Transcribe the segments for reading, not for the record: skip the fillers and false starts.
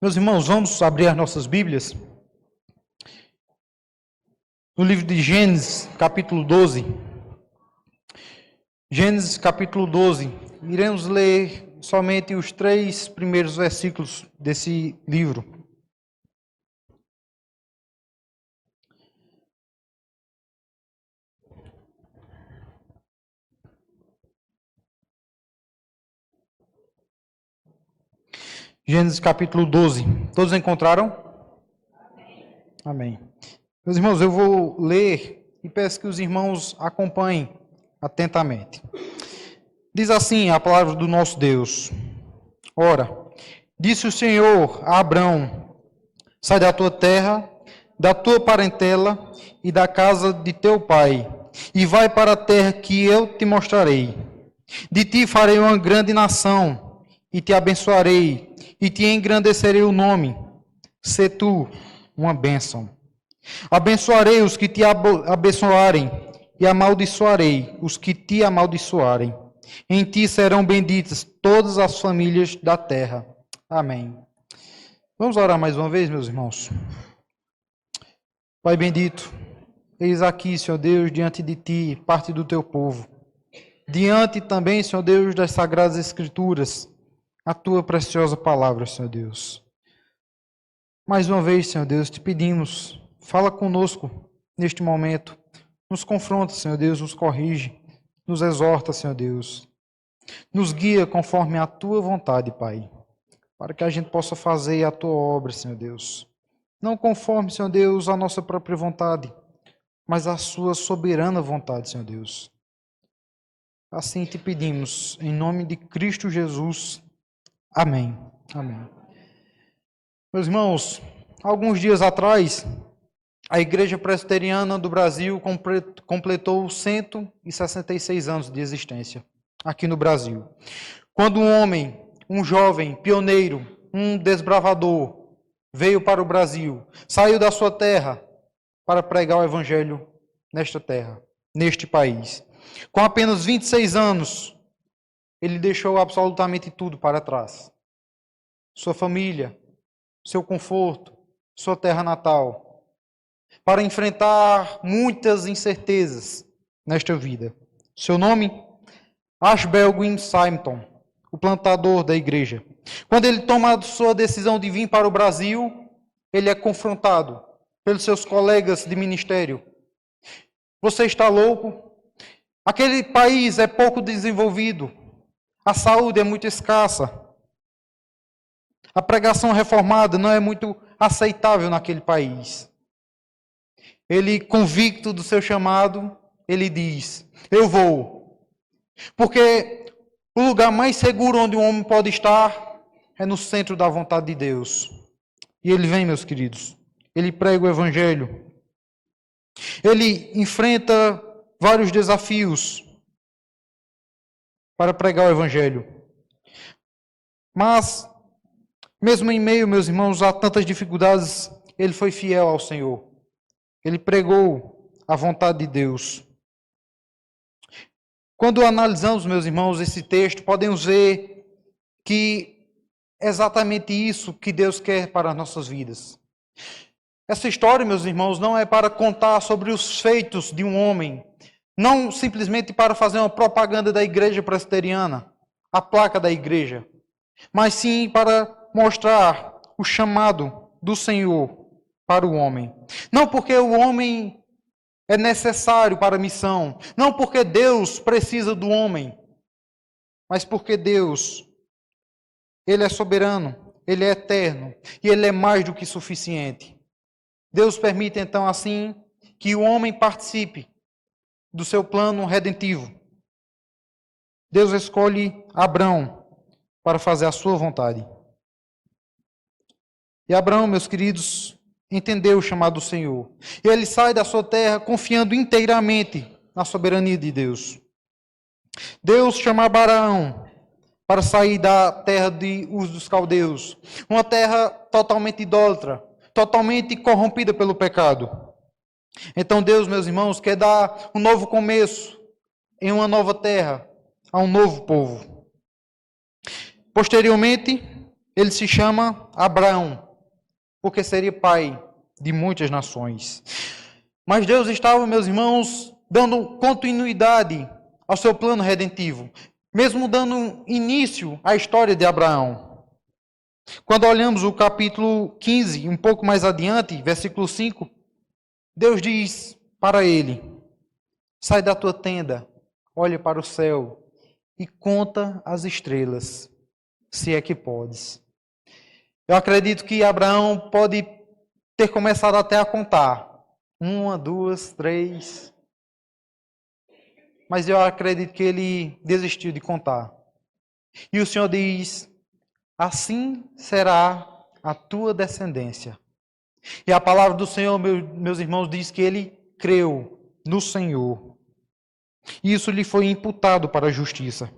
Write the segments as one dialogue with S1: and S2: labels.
S1: Meus irmãos, vamos abrir as nossas Bíblias no livro de Gênesis, capítulo 12. Gênesis, capítulo 12. Iremos ler somente os 3 primeiros versículos desse livro. Gênesis, capítulo 12. Todos encontraram? Amém. Meus irmãos, eu vou ler e peço que os irmãos acompanhem atentamente. Diz assim a palavra do nosso Deus. Ora, disse o Senhor a Abrão: sai da tua terra, da tua parentela e da casa de teu pai, e vai para a terra que eu te mostrarei. De ti farei uma grande nação, e te abençoarei, e te engrandecerei o nome. Sê tu uma bênção. Abençoarei os que te abençoarem, e amaldiçoarei os que te amaldiçoarem. Em ti serão benditas todas as famílias da terra. Amém. Vamos orar mais uma vez, meus irmãos. Pai bendito, eis aqui, Senhor Deus, diante de ti, parte do teu povo. Diante também, Senhor Deus, das Sagradas Escrituras, a tua preciosa palavra, Senhor Deus. Mais uma vez, Senhor Deus, te pedimos, fala conosco neste momento. Nos confronta, Senhor Deus, nos corrige, nos exorta, Senhor Deus. Nos guia conforme a tua vontade, Pai, para que a gente possa fazer a tua obra, Senhor Deus. Não conforme, Senhor Deus, a nossa própria vontade, mas a sua soberana vontade, Senhor Deus. Assim te pedimos, em nome de Cristo Jesus. Amém. Amém. Meus irmãos, alguns dias atrás, a Igreja Presbiteriana do Brasil completou 166 anos de existência aqui no Brasil. Quando um homem, um jovem, pioneiro, um desbravador, veio para o Brasil, saiu da sua terra para pregar o Evangelho nesta terra, neste país. Com apenas 26 anos, ele deixou absolutamente tudo para trás. Sua família, seu conforto, sua terra natal, para enfrentar muitas incertezas nesta vida. Seu nome? Ashbel Green Simonton, o plantador da igreja. Quando ele toma a sua decisão de vir para o Brasil, ele é confrontado pelos seus colegas de ministério. Você está louco? Aquele país é pouco desenvolvido. A saúde é muito escassa. A pregação reformada não é muito aceitável naquele país. Ele, convicto do seu chamado, ele diz: eu vou. Porque o lugar mais seguro onde um homem pode estar é no centro da vontade de Deus. E ele vem, meus queridos. Ele prega o Evangelho. Ele enfrenta vários desafios para pregar o Evangelho. Mas, mesmo em meio, meus irmãos, a tantas dificuldades, ele foi fiel ao Senhor. Ele pregou a vontade de Deus. Quando analisamos, meus irmãos, esse texto, podemos ver que é exatamente isso que Deus quer para as nossas vidas. Essa história, meus irmãos, não é para contar sobre os feitos de um homem, não simplesmente para fazer uma propaganda da igreja presbiteriana, a placa da igreja, mas sim para mostrar o chamado do Senhor para o homem. Não porque o homem é necessário para a missão, não porque Deus precisa do homem, mas porque Deus, Ele é soberano, Ele é eterno e Ele é mais do que suficiente. Deus permite então assim que o homem participe do seu plano redentivo. Deus escolhe Abrão para fazer a sua vontade. E Abrão, meus queridos, entendeu o chamado do Senhor. E ele sai da sua terra confiando inteiramente na soberania de Deus. Deus chama Abraão para sair da terra de Ur dos Caldeus, uma terra totalmente idólatra, totalmente corrompida pelo pecado. Então Deus, meus irmãos, quer dar um novo começo em uma nova terra, a um novo povo. Posteriormente, Ele se chama Abraão, porque seria pai de muitas nações. Mas Deus estava, meus irmãos, dando continuidade ao seu plano redentivo, mesmo dando início à história de Abraão. Quando olhamos o capítulo 15, um pouco mais adiante, versículo 5, Deus diz para ele: sai da tua tenda, olha para o céu e conta as estrelas, se é que podes. Eu acredito que Abraão pode ter começado até a contar. 1, 2, 3. Mas eu acredito que ele desistiu de contar. E o Senhor diz: assim será a tua descendência. E a palavra do Senhor, meus irmãos, diz que ele creu no Senhor. E isso lhe foi imputado para a justiça.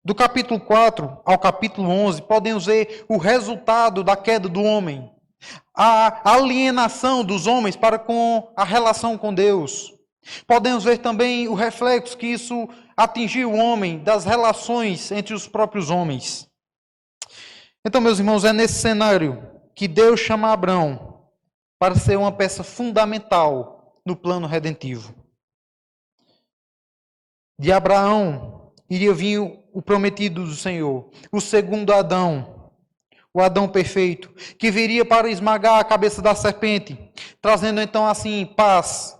S1: Do capítulo 4 ao capítulo 11, podemos ver o resultado da queda do homem. A alienação dos homens para com a relação com Deus. Podemos ver também o reflexo que isso atingiu o homem das relações entre os próprios homens. Então, meus irmãos, é nesse cenário que Deus chama Abraão para ser uma peça fundamental no plano redentivo. De Abraão iria vir o prometido do Senhor, o segundo Adão, o Adão perfeito, que viria para esmagar a cabeça da serpente, trazendo então assim paz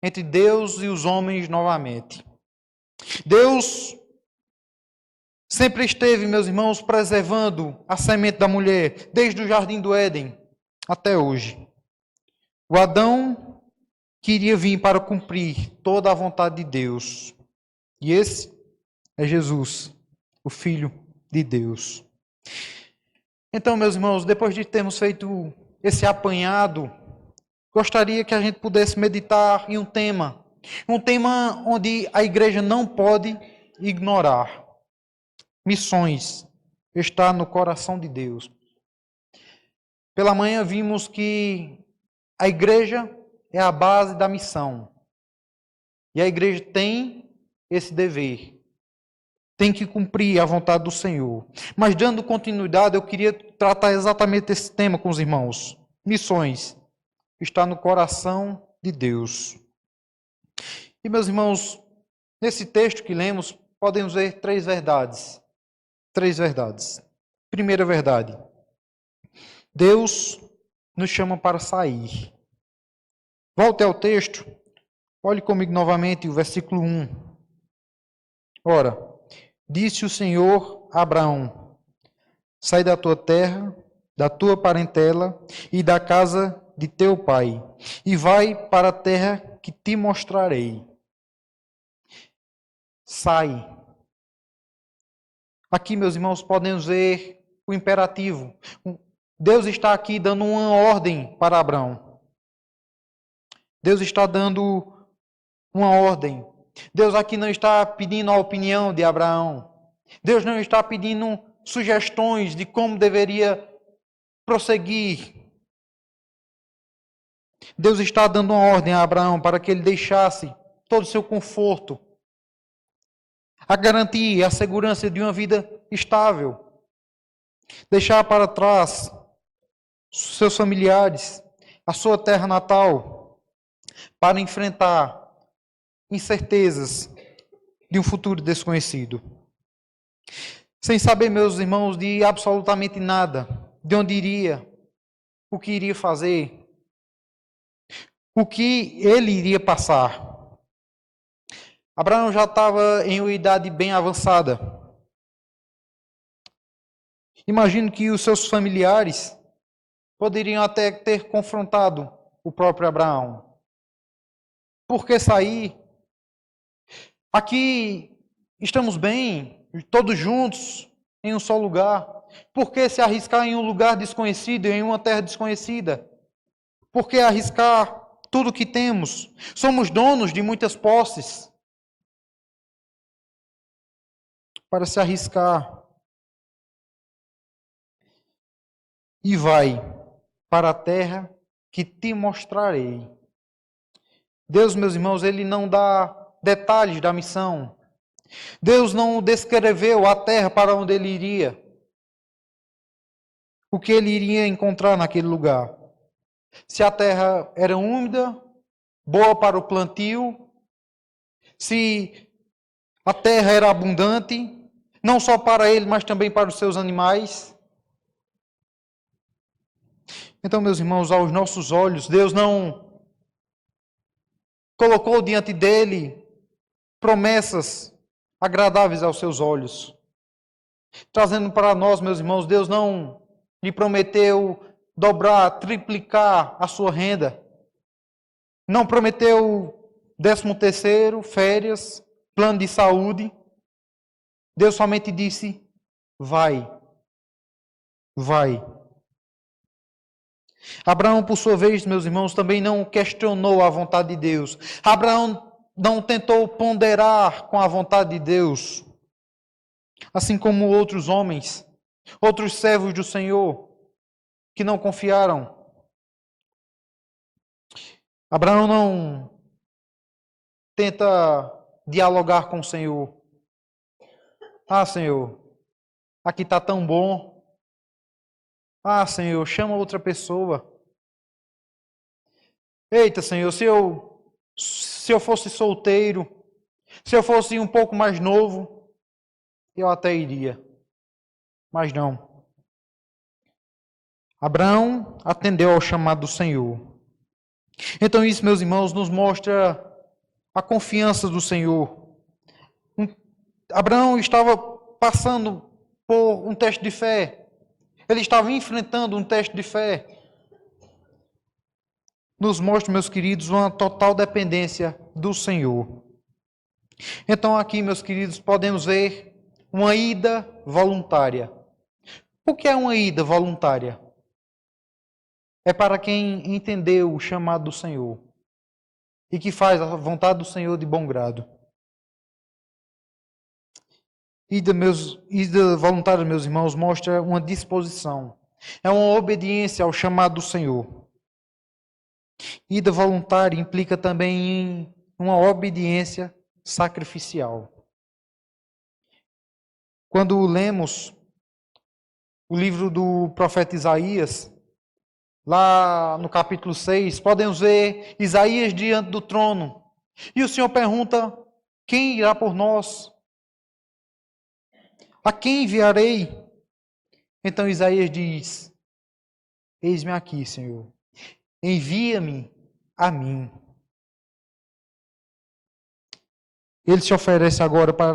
S1: entre Deus e os homens novamente. Deus sempre esteve, meus irmãos, preservando a semente da mulher, desde o jardim do Éden até hoje. O Adão queria vir para cumprir toda a vontade de Deus. E esse é Jesus, o Filho de Deus. Então, meus irmãos, depois de termos feito esse apanhado, gostaria que a gente pudesse meditar em um tema onde a igreja não pode ignorar. Missões está no coração de Deus. Pela manhã vimos que a igreja é a base da missão. E a igreja tem esse dever. Tem que cumprir a vontade do Senhor. Mas dando continuidade, eu queria tratar exatamente esse tema com os irmãos. Missões está no coração de Deus. E, meus irmãos, nesse texto que lemos, podemos ver três verdades. Três verdades. Primeira verdade. Deus nos chama para sair. Volte ao texto. Olhe comigo novamente o versículo 1. Ora, disse o Senhor a Abraão: sai da tua terra, da tua parentela e da casa de teu pai, e vai para a terra que te mostrarei. Sai. Aqui, meus irmãos, podemos ver o imperativo. Deus está aqui dando uma ordem para Abraão. Deus está dando uma ordem. Deus aqui não está pedindo a opinião de Abraão. Deus não está pedindo sugestões de como deveria prosseguir. Deus está dando uma ordem a Abraão para que ele deixasse todo o seu conforto, a garantia, a segurança de uma vida estável. Deixar para trás seus familiares, a sua terra natal, para enfrentar incertezas de um futuro desconhecido. Sem saber, meus irmãos, de absolutamente nada, de onde iria, o que iria fazer, o que ele iria passar. Abraão já estava em uma idade bem avançada. Imagino que os seus familiares poderiam até ter confrontado o próprio Abraão. Por que sair? Aqui estamos bem, todos juntos, em um só lugar. Por que se arriscar em um lugar desconhecido, em uma terra desconhecida? Por que arriscar tudo o que temos? Somos donos de muitas posses. Para se arriscar. E vai para a terra que te mostrarei. Deus, meus irmãos, Ele não dá detalhes da missão. Deus não descreveu a terra para onde Ele iria. o que ele iria encontrar naquele lugar. Se a terra era úmida, boa para o plantio, se a terra era abundante, não só para ele, mas também para os seus animais. Então, meus irmãos, aos nossos olhos, Deus não colocou diante dele promessas agradáveis aos seus olhos. Trazendo para nós, meus irmãos, Deus não lhe prometeu dobrar, triplicar a sua renda. Não prometeu 13º, férias, plano de saúde. Deus somente disse: vai. Vai. Abraão, por sua vez, meus irmãos, também não questionou a vontade de Deus. Abraão não tentou ponderar com a vontade de Deus. Assim como outros homens, outros servos do Senhor, que não confiaram. Abraão não tenta dialogar com o Senhor. Ah, Senhor, aqui está tão bom. Ah, Senhor, chama outra pessoa. Eita, Senhor, se eu fosse solteiro, se eu fosse um pouco mais novo, eu até iria. Mas não. Abraão atendeu ao chamado do Senhor. Então isso, meus irmãos, nos mostra a confiança do Senhor. Abraão estava passando por um teste de fé. Ele estava enfrentando um teste de fé. Nos mostra, meus queridos, uma total dependência do Senhor. Então aqui, meus queridos, podemos ver uma ida voluntária. O que é uma ida voluntária? É para quem entendeu o chamado do Senhor e que faz a vontade do Senhor de bom grado. Ida voluntária, meus irmãos, mostra uma disposição. É uma obediência ao chamado do Senhor. Ida voluntária implica também uma obediência sacrificial. Quando lemos o livro do profeta Isaías, lá no capítulo 6, podemos ver Isaías diante do trono. E o Senhor pergunta: quem irá por nós? A quem enviarei? Então Isaías diz: eis-me aqui, Senhor. Envia-me a mim. Ele se oferece agora para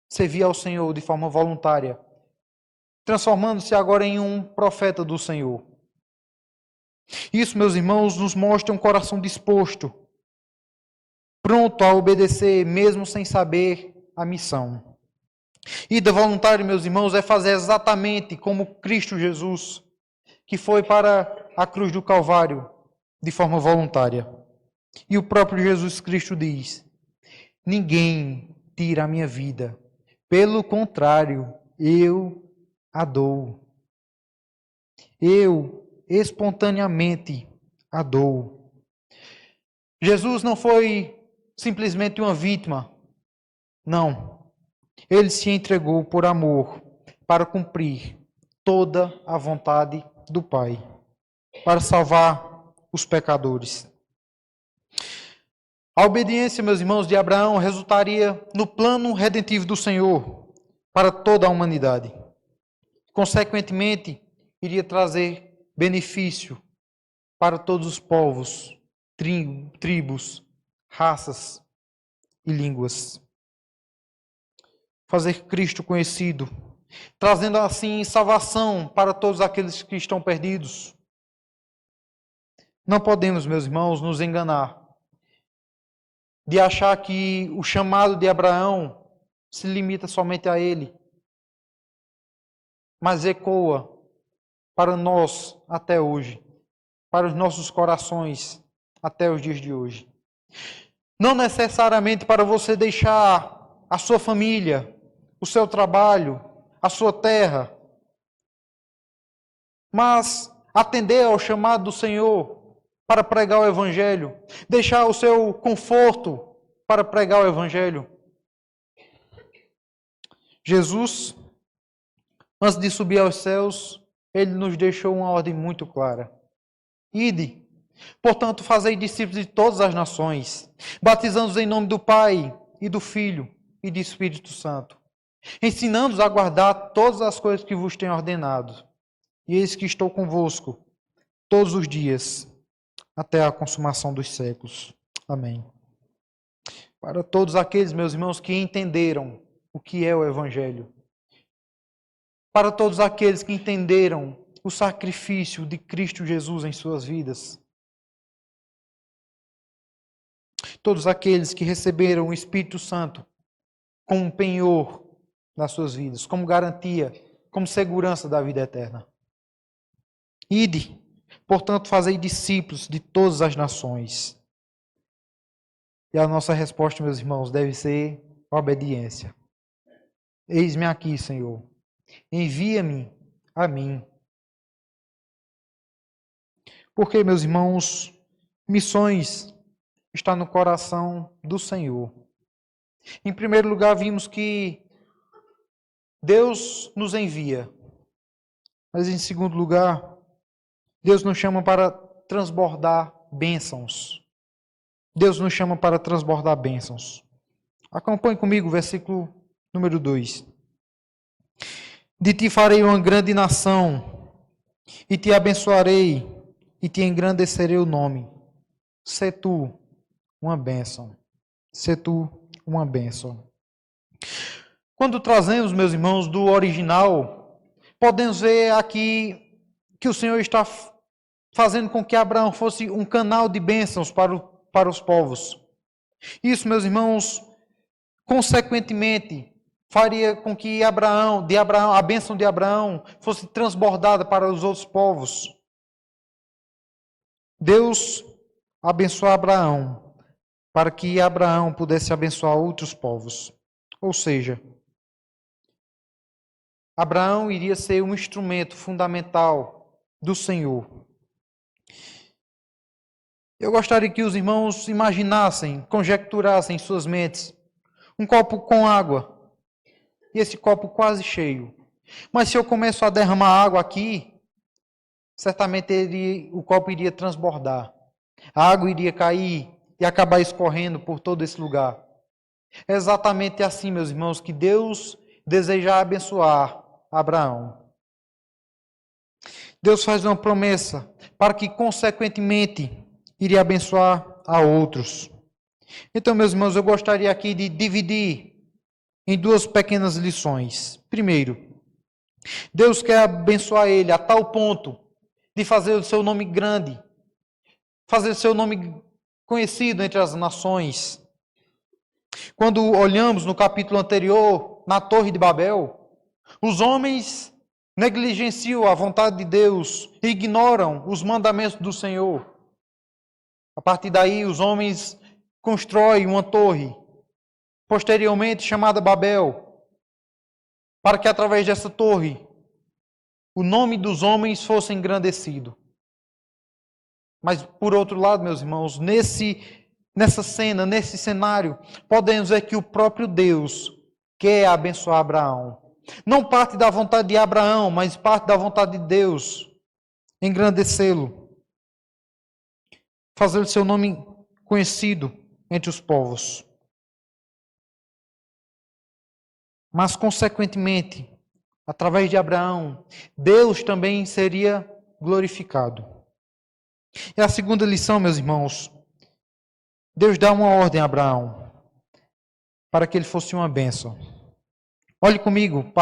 S1: servir ao Senhor de forma voluntária, transformando-se agora em um profeta do Senhor. Isso, meus irmãos, nos mostra um coração disposto, pronto a obedecer, mesmo sem saber a missão. Ida voluntária, meus irmãos, é fazer exatamente como Cristo Jesus, que foi para a cruz do Calvário de forma voluntária. E o próprio Jesus Cristo diz: ninguém tira a minha vida, pelo contrário, eu a dou. Eu espontaneamente a dou. Jesus não foi simplesmente uma vítima. Não. Ele se entregou por amor para cumprir toda a vontade do Pai, para salvar os pecadores. A obediência, meus irmãos, de Abraão resultaria no plano redentivo do Senhor para toda a humanidade. Consequentemente, iria trazer benefício para todos os povos, tribos, raças e línguas. Fazer Cristo conhecido, trazendo assim salvação para todos aqueles que estão perdidos. Não podemos, meus irmãos, nos enganar de achar que o chamado de Abraão se limita somente a ele, mas ecoa para nós até hoje, para os nossos corações até os dias de hoje. Não necessariamente para você deixar a sua família, o seu trabalho, a sua terra, mas atender ao chamado do Senhor para pregar o Evangelho, deixar o seu conforto para pregar o Evangelho. Jesus, antes de subir aos céus, ele nos deixou uma ordem muito clara. Ide, portanto, fazei discípulos de todas as nações, batizando-os em nome do Pai e do Filho e do Espírito Santo, ensinando-os a guardar todas as coisas que vos tenho ordenado. E eis que estou convosco todos os dias, até a consumação dos séculos. Amém. Para todos aqueles, meus irmãos, que entenderam o que é o Evangelho, para todos aqueles que entenderam o sacrifício de Cristo Jesus em suas vidas, todos aqueles que receberam o Espírito Santo como um penhor nas suas vidas, como garantia, como segurança da vida eterna. Ide, portanto, fazei discípulos de todas as nações. E a nossa resposta, meus irmãos, deve ser obediência. Eis-me aqui, Senhor. Envia-me a mim. Porque, meus irmãos, missões está no coração do Senhor. Em primeiro lugar, vimos que Deus nos envia. Mas em segundo lugar, Deus nos chama para transbordar bênçãos. Deus nos chama para transbordar bênçãos. Acompanhe comigo o versículo número 2. De ti farei uma grande nação, e te abençoarei, e te engrandecerei o nome. Sê tu uma bênção. Sê tu uma bênção. Quando trazemos, meus irmãos, do original, podemos ver aqui que o Senhor está fazendo com que Abraão fosse um canal de bênçãos para os povos. Isso, meus irmãos, consequentemente, faria com que a bênção de Abraão fosse transbordada para os outros povos. Deus abençoou Abraão para que Abraão pudesse abençoar outros povos. Ou seja, Abraão iria ser um instrumento fundamental do Senhor. Eu gostaria que os irmãos imaginassem, conjecturassem em suas mentes um copo com água, e esse copo quase cheio. Mas se eu começo a derramar água aqui, certamente o copo iria transbordar. A água iria cair e acabar escorrendo por todo esse lugar. É exatamente assim, meus irmãos, que Deus deseja abençoar Abraão. Deus faz uma promessa para que, consequentemente, iria abençoar a outros. Então, meus irmãos, eu gostaria aqui de dividir em duas pequenas lições. Primeiro, Deus quer abençoar ele a tal ponto de fazer o seu nome grande, fazer o seu nome conhecido entre as nações. Quando olhamos no capítulo anterior, na Torre de Babel, os homens negligenciam a vontade de Deus e ignoram os mandamentos do Senhor. A partir daí, os homens constroem uma torre, posteriormente chamada Babel, para que através dessa torre o nome dos homens fosse engrandecido. Mas, por outro lado, meus irmãos, nessa cena, nesse cenário, podemos ver que o próprio Deus quer abençoar Abraão. Não parte da vontade de Abraão, mas parte da vontade de Deus, engrandecê-lo, fazer o seu nome conhecido entre os povos. Mas, consequentemente, através de Abraão, Deus também seria glorificado. E a segunda lição, meus irmãos, Deus dá uma ordem a Abraão para que ele fosse uma bênção. Olhe comigo,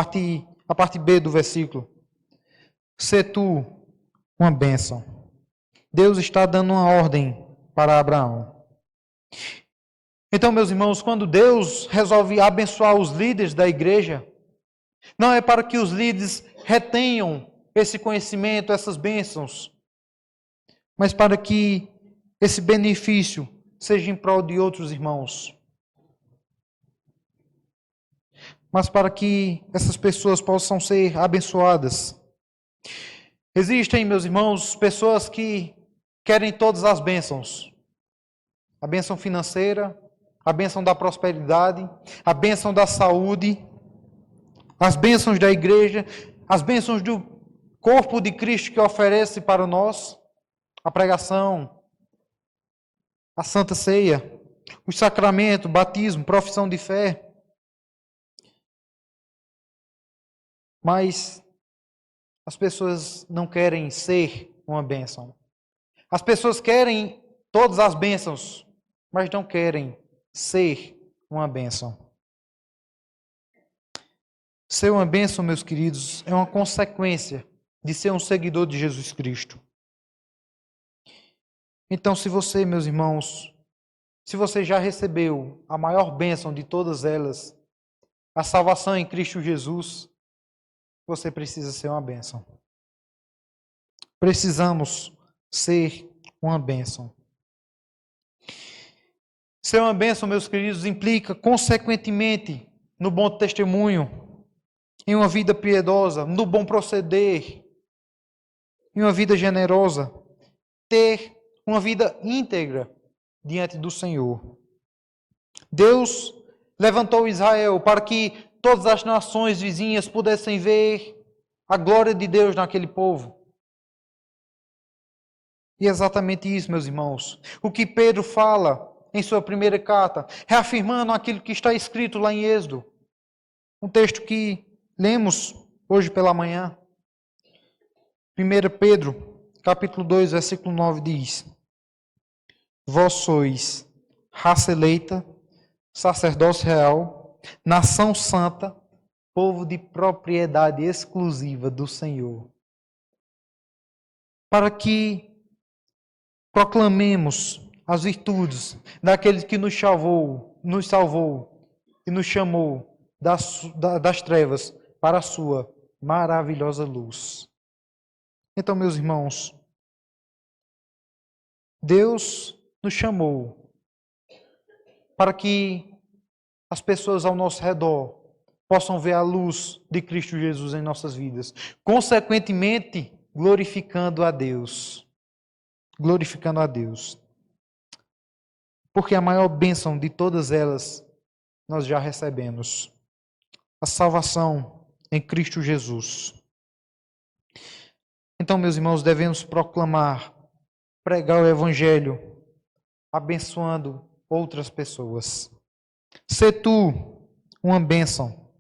S1: a parte B do versículo. Sê tu uma bênção. Deus está dando uma ordem para Abraão. Então, meus irmãos, quando Deus resolve abençoar os líderes da igreja, não é para que os líderes retenham esse conhecimento, essas bênçãos, mas para que esse benefício seja em prol de outros irmãos. Mas para que essas pessoas possam ser abençoadas. Existem, meus irmãos, pessoas que querem todas as bênçãos. A bênção financeira, a bênção da prosperidade, a bênção da saúde, as bênçãos da igreja, as bênçãos do corpo de Cristo que oferece para nós a pregação, a Santa Ceia, os sacramentos, batismo, profissão de fé. Mas as pessoas não querem ser uma bênção. As pessoas querem todas as bênçãos, mas não querem ser uma bênção. Ser uma bênção, meus queridos, é uma consequência de ser um seguidor de Jesus Cristo. Então, se você, meus irmãos, se você já recebeu a maior bênção de todas elas, a salvação em Cristo Jesus, você precisa ser uma bênção. Precisamos ser uma bênção. Ser uma bênção, meus queridos, implica, consequentemente, no bom testemunho, em uma vida piedosa, no bom proceder, em uma vida generosa, ter uma vida íntegra diante do Senhor. Deus levantou Israel para que todas as nações vizinhas pudessem ver a glória de Deus naquele povo. E é exatamente isso, meus irmãos, o que Pedro fala em sua primeira carta, reafirmando aquilo que está escrito lá em Êxodo, um texto que lemos hoje pela manhã. 1 Pedro, capítulo 2, versículo 9 diz: Vós sois raça eleita, sacerdócio real, nação santa, povo de propriedade exclusiva do Senhor, para que proclamemos as virtudes daquele que nos salvou e nos chamou das trevas para a sua maravilhosa luz. Então, meus irmãos, Deus nos chamou para que as pessoas ao nosso redor possam ver a luz de Cristo Jesus em nossas vidas, consequentemente glorificando a Deus. Glorificando a Deus. Porque a maior bênção de todas elas nós já recebemos. A salvação em Cristo Jesus. Então, meus irmãos, devemos proclamar, pregar o Evangelho, abençoando outras pessoas. Sê tu uma bênção.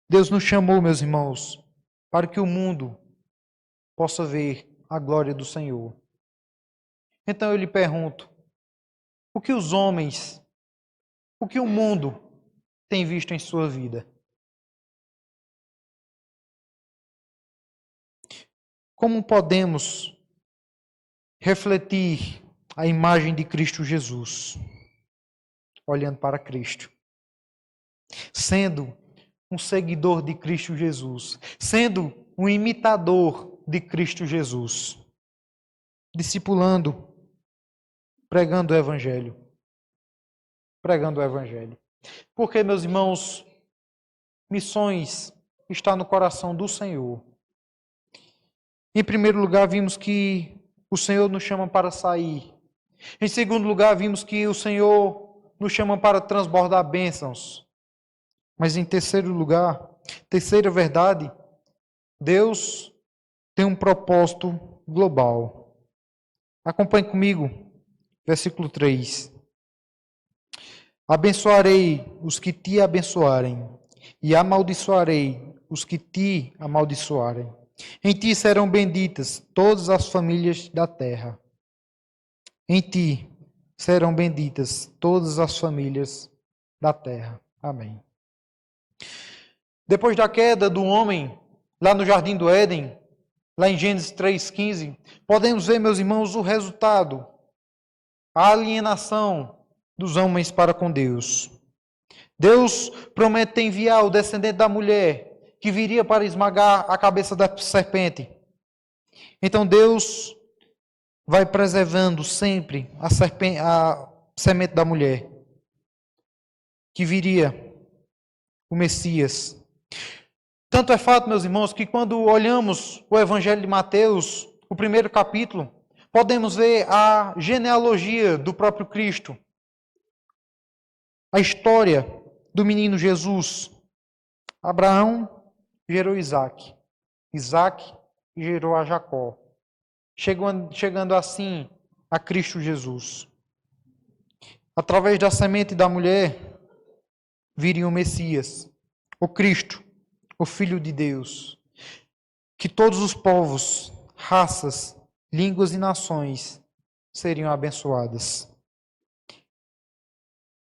S1: Deus nos chamou, meus irmãos, para que o mundo possa ver a glória do Senhor. Então eu lhe pergunto, o que os homens, o que o mundo tem visto em sua vida? Como podemos refletir a imagem de Cristo Jesus? Olhando para Cristo. Sendo um seguidor de Cristo Jesus. Sendo um imitador de Cristo Jesus. Discipulando. Pregando o Evangelho. Pregando o Evangelho. Porque, meus irmãos, missões está no coração do Senhor. Em primeiro lugar, vimos que o Senhor nos chama para sair. Em segundo lugar, vimos que o Senhor nos chama para transbordar bênçãos. Mas em terceiro lugar, terceira verdade, Deus tem um propósito global. Acompanhe comigo, versículo 3. Abençoarei os que te abençoarem, e amaldiçoarei os que te amaldiçoarem. Em ti serão benditas todas as famílias da terra. Em ti serão benditas todas as famílias da terra. Amém. Depois da queda do homem, lá no Jardim do Éden, lá em Gênesis 3,15, podemos ver, meus irmãos, o resultado, a alienação dos homens para com Deus. Deus promete enviar o descendente da mulher, que viria para esmagar a cabeça da serpente. Então Deus vai preservando sempre a semente da mulher, que viria o Messias. Tanto é fato, meus irmãos, que quando olhamos o Evangelho de Mateus, o primeiro capítulo, podemos ver a genealogia do próprio Cristo. A história do menino Jesus. Abraão gerou Isaac. Isaac e gerou a Jacó, chegando assim a Cristo Jesus. Através da semente da mulher, viria o Messias, o Cristo, o Filho de Deus, que todos os povos, raças, línguas e nações seriam abençoadas.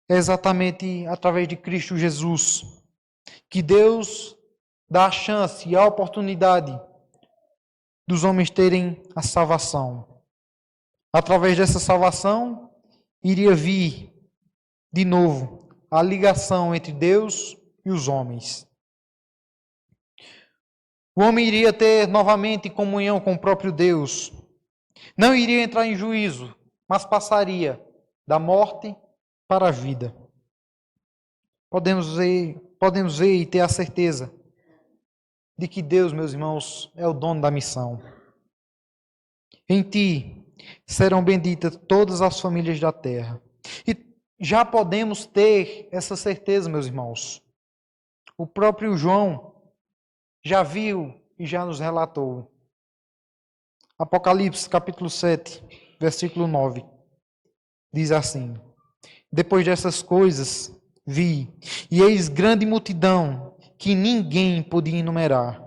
S1: É exatamente através de Cristo Jesus que Deus dá a chance e a oportunidade dos homens terem a salvação. Através dessa salvação, iria vir de novo a ligação entre Deus e os homens. O homem iria ter novamente comunhão com o próprio Deus. Não iria entrar em juízo, mas passaria da morte para a vida. Podemos ver e ter a certeza de que Deus, meus irmãos, é o dono da missão. Em ti serão benditas todas as famílias da terra. E já podemos ter essa certeza, meus irmãos. O próprio João já viu e já nos relatou. Apocalipse, capítulo 7, versículo 9. Diz assim: Depois dessas coisas, vi, e eis grande multidão, que ninguém podia enumerar,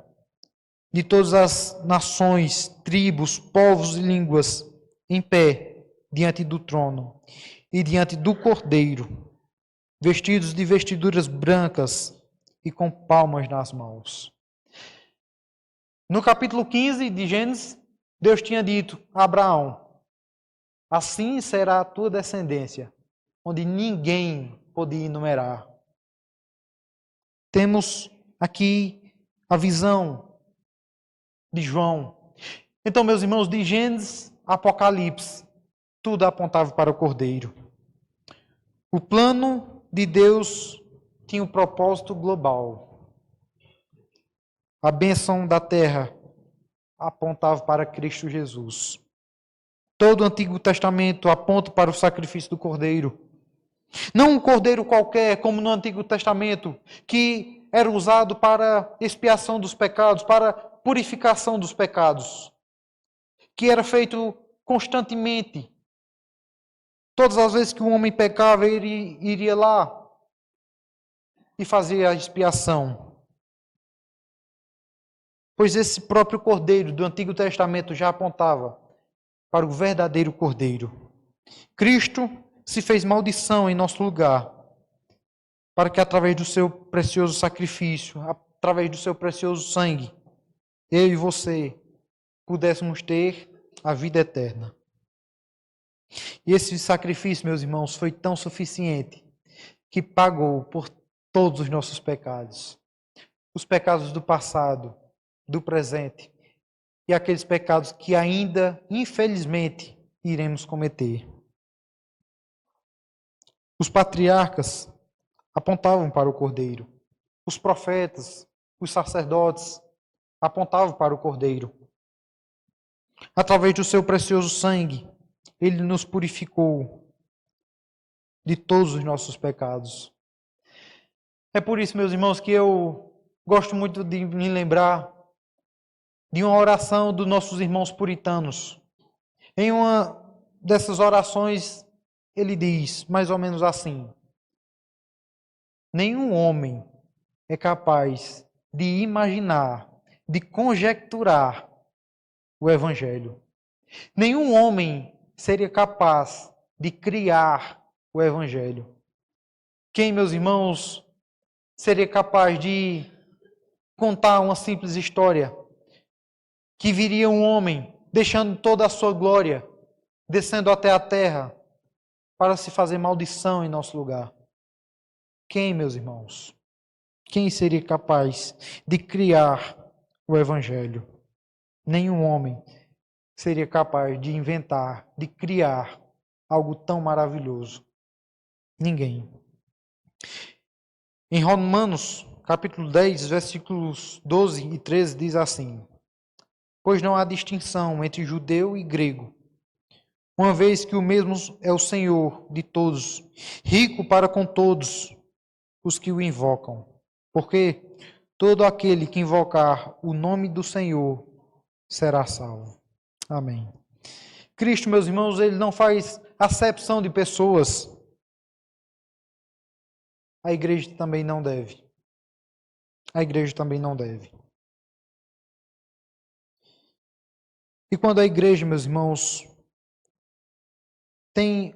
S1: de todas as nações, tribos, povos e línguas, em pé, diante do trono, e diante do Cordeiro, vestidos de vestiduras brancas e com palmas nas mãos. No capítulo 15 de Gênesis, Deus tinha dito a Abraão: assim será a tua descendência, onde ninguém podia enumerar. Temos aqui a visão de João. Então, meus irmãos, de Gênesis a Apocalipse, tudo apontava para o Cordeiro. O plano de Deus tinha um propósito global. A bênção da terra apontava para Cristo Jesus. Todo o Antigo Testamento aponta para o sacrifício do Cordeiro. Não um cordeiro qualquer, como no Antigo Testamento, que era usado para expiação dos pecados, para purificação dos pecados, que era feito constantemente. Todas as vezes que um homem pecava, ele iria lá e fazia a expiação. Pois esse próprio cordeiro do Antigo Testamento já apontava para o verdadeiro cordeiro. Cristo se fez maldição em nosso lugar, para que através do seu precioso sacrifício, através do seu precioso sangue, eu e você pudéssemos ter a vida eterna. E esse sacrifício, meus irmãos, foi tão suficiente que pagou por todos os nossos pecados. Os pecados do passado, do presente e aqueles pecados que ainda, infelizmente, iremos cometer. Os patriarcas apontavam para o Cordeiro. Os profetas, os sacerdotes apontavam para o Cordeiro. Através do seu precioso sangue, ele nos purificou de todos os nossos pecados. É por isso, meus irmãos, que eu gosto muito de me lembrar de uma oração dos nossos irmãos puritanos. Em uma dessas orações, ele diz mais ou menos assim: nenhum homem é capaz de imaginar, de conjecturar o Evangelho. Nenhum homem seria capaz de criar o Evangelho. Quem, meus irmãos, seria capaz de contar uma simples história? Que viria um homem, deixando toda a sua glória, descendo até a terra, para se fazer maldição em nosso lugar. Quem, meus irmãos? Quem seria capaz de criar o Evangelho? Nenhum homem seria capaz de inventar, de criar algo tão maravilhoso. Ninguém. Em Romanos, capítulo 10, versículos 12 e 13, diz assim: pois não há distinção entre judeu e grego, uma vez que o mesmo é o Senhor de todos, rico para com todos os que o invocam. Porque todo aquele que invocar o nome do Senhor será salvo. Amém. Cristo, meus irmãos, ele não faz acepção de pessoas. A igreja também não deve. A igreja também não deve. E quando a igreja, meus irmãos, tem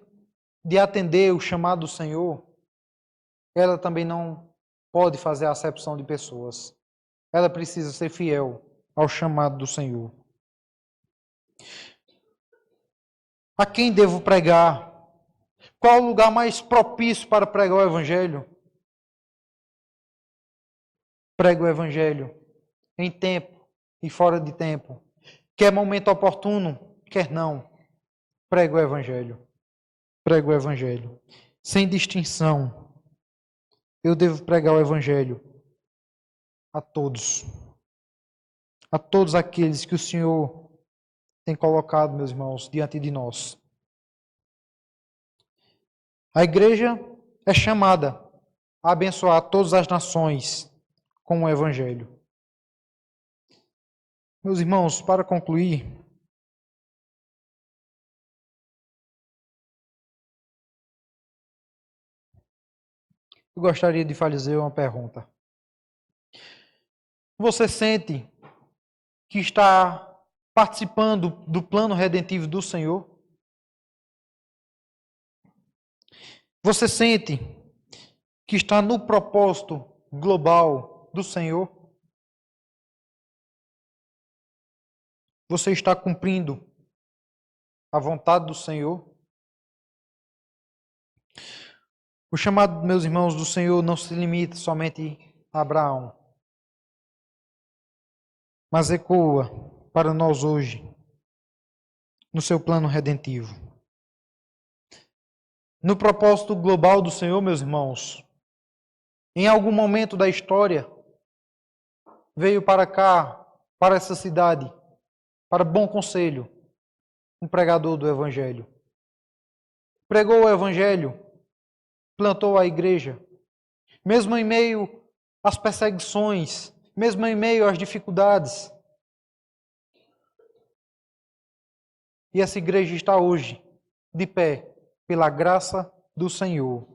S1: de atender o chamado do Senhor, ela também não pode fazer acepção de pessoas. Ela precisa ser fiel ao chamado do Senhor. A quem devo pregar? Qual o lugar mais propício para pregar o Evangelho? Prego o Evangelho em tempo e fora de tempo. Quer momento oportuno, quer não. Prego o Evangelho. Prego o Evangelho. Sem distinção. Eu devo pregar o Evangelho a todos. A todos aqueles que o Senhor tem colocado, meus irmãos, diante de nós. A igreja é chamada a abençoar todas as nações com o Evangelho. Meus irmãos, para concluir, eu gostaria de fazer uma pergunta. Você sente que está participando do plano redentivo do Senhor? Você sente que está no propósito global do Senhor? Você está cumprindo a vontade do Senhor? O chamado, meus irmãos, do Senhor não se limita somente a Abraão, mas ecoa para nós hoje, no seu plano redentivo. No propósito global do Senhor, meus irmãos, em algum momento da história, veio para cá, para essa cidade, para Bom Conselho, um pregador do Evangelho. Pregou o Evangelho, plantou a igreja, mesmo em meio às perseguições, mesmo em meio às dificuldades. E essa igreja está hoje de pé, pela graça do Senhor.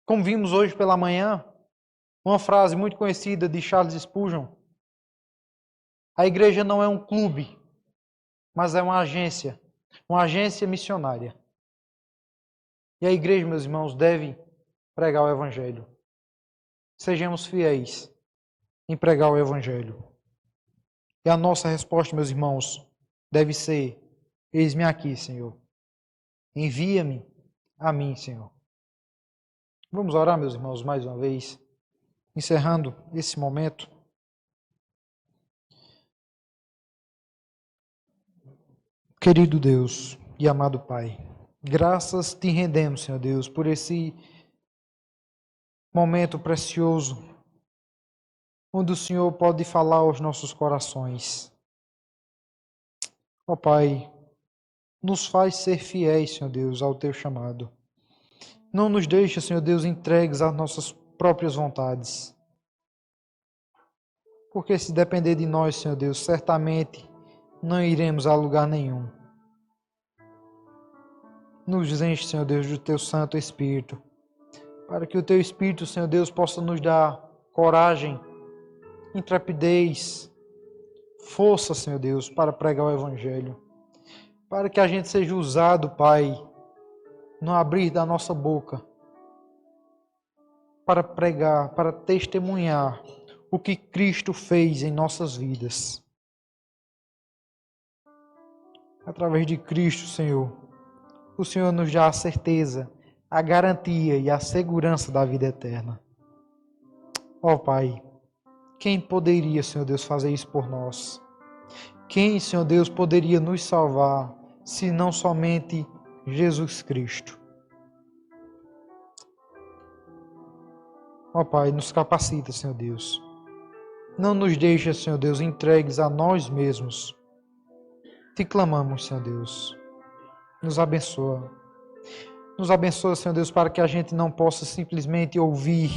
S1: Como vimos hoje pela manhã, uma frase muito conhecida de Charles Spurgeon: a igreja não é um clube, mas é uma agência missionária. E a igreja, meus irmãos, deve pregar o Evangelho. Sejamos fiéis em pregar o Evangelho. E a nossa resposta, meus irmãos, deve ser: eis-me aqui, Senhor. Envia-me a mim, Senhor. Vamos orar, meus irmãos, mais uma vez, encerrando esse momento. Querido Deus e amado Pai, graças te rendemos, Senhor Deus, por esse momento precioso, onde o Senhor pode falar aos nossos corações. Ó Pai, nos faz ser fiéis, Senhor Deus, ao teu chamado. Não nos deixa, Senhor Deus, entregues às nossas próprias vontades. Porque se depender de nós, Senhor Deus, certamente não iremos a lugar nenhum. Nos enche, Senhor Deus, do teu Santo Espírito, para que o teu Espírito, Senhor Deus, possa nos dar coragem, intrepidez, força, Senhor Deus, para pregar o Evangelho. Para que a gente seja usado, Pai, no abrir da nossa boca, para pregar, para testemunhar o que Cristo fez em nossas vidas. Através de Cristo, Senhor, o Senhor nos dá a certeza, a garantia e a segurança da vida eterna. Ó Pai, quem poderia, Senhor Deus, fazer isso por nós? Quem, Senhor Deus, poderia nos salvar, se não somente Jesus Cristo? Ó Pai, nos capacita, Senhor Deus. Não nos deixa, Senhor Deus, entregues a nós mesmos. Te clamamos, Senhor Deus. Nos abençoa. Nos abençoa, Senhor Deus, para que a gente não possa simplesmente ouvir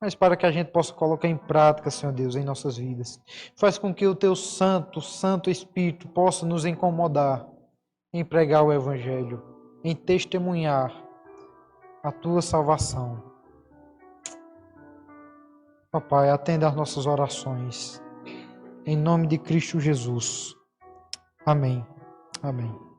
S1: mas para que a gente possa colocar em prática, Senhor Deus, em nossas vidas. Faz com que o Teu Santo Espírito possa nos incomodar em pregar o Evangelho, em testemunhar a Tua salvação. Papai, atenda às nossas orações. Em nome de Cristo Jesus. Amém. Amém.